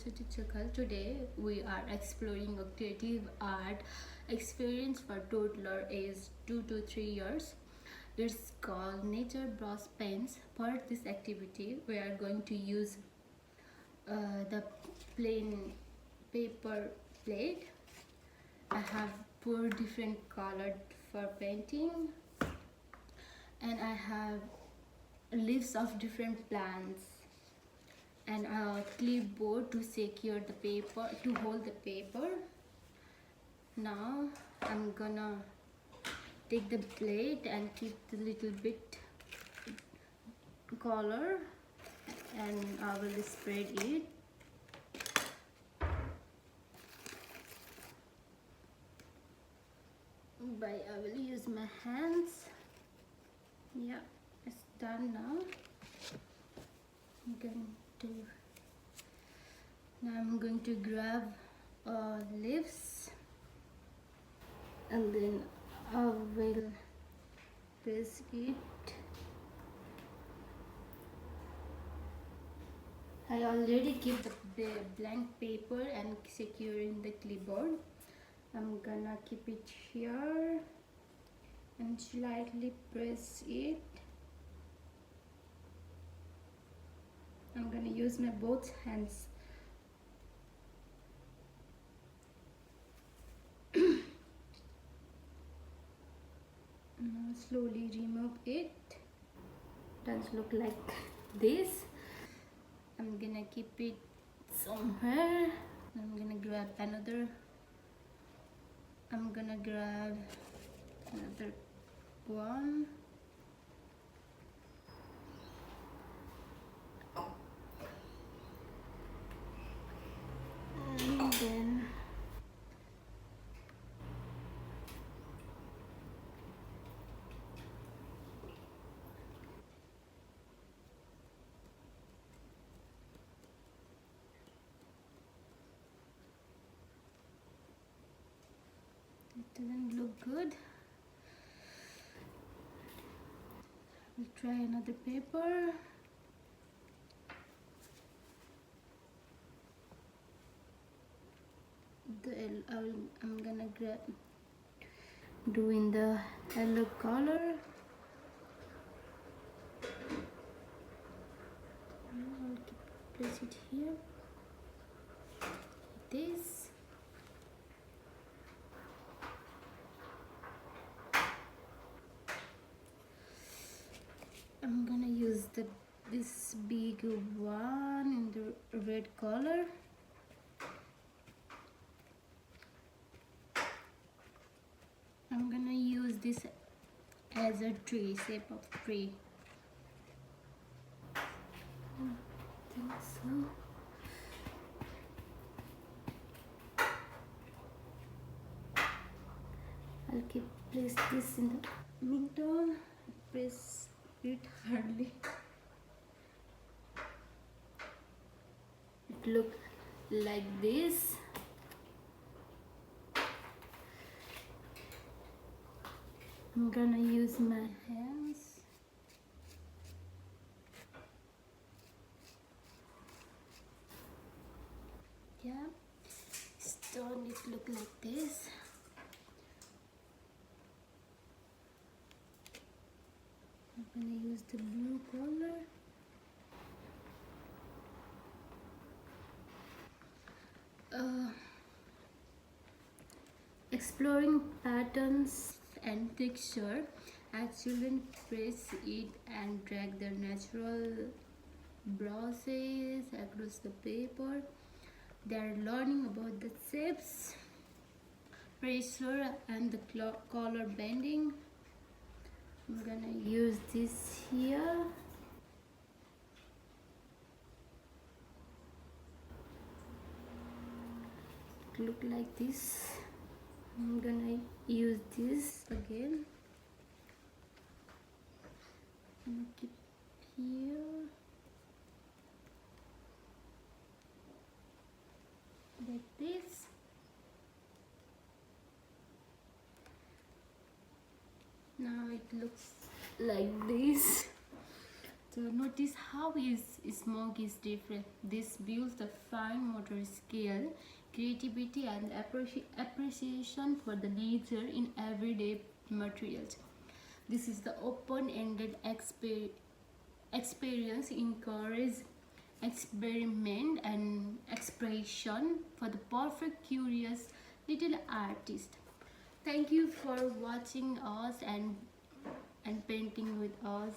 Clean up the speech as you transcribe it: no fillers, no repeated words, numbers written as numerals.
Saraswati. Today we are exploring a creative art experience for toddler age 2 to 3 years. It's called Nature Brush Pens. For this activity, we are going to use the plain paper plate. I have 4 different colored for painting, and I have leaves of different plants and a clipboard to secure the paper, to hold the paper. Now I'm gonna take the plate and keep the little bit color, and I will spread it. I will use my hands. Yeah, it's done now. I'm going to grab leaves, and then I will press it. I already keep the blank paper and secure in the clipboard. I'm gonna keep it here and slightly press it. I'm gonna use my both hands. Now slowly remove it. Does look like this. I'm gonna keep it somewhere. I'm gonna grab another one. And then it doesn't look good. We'll try another paper. I'm gonna do in the yellow color. I'll place it here. Like this. I'm gonna use this big one in the red color. I'm gonna use this as a tree, shape of tree. I think so. I'll place this in the middle. Press it hardly. It look like this. I'm gonna use my hands. Yeah, stone it look like this. I'm gonna use the blue color. Exploring patterns and texture, as children press it and drag their natural brushes across the paper. They are learning about the shapes, pressure, and the color bending. I'm gonna use this here. Look like this. I'm gonna use this again. I'm gonna keep here like this. Now it looks like this. So notice how his smoke is different. This builds the fine motor skill, creativity, and appreciation for the nature in everyday materials. This is the open-ended experience encourage experiment and expression for the perfect curious little artist. Thank you for watching us and painting with us.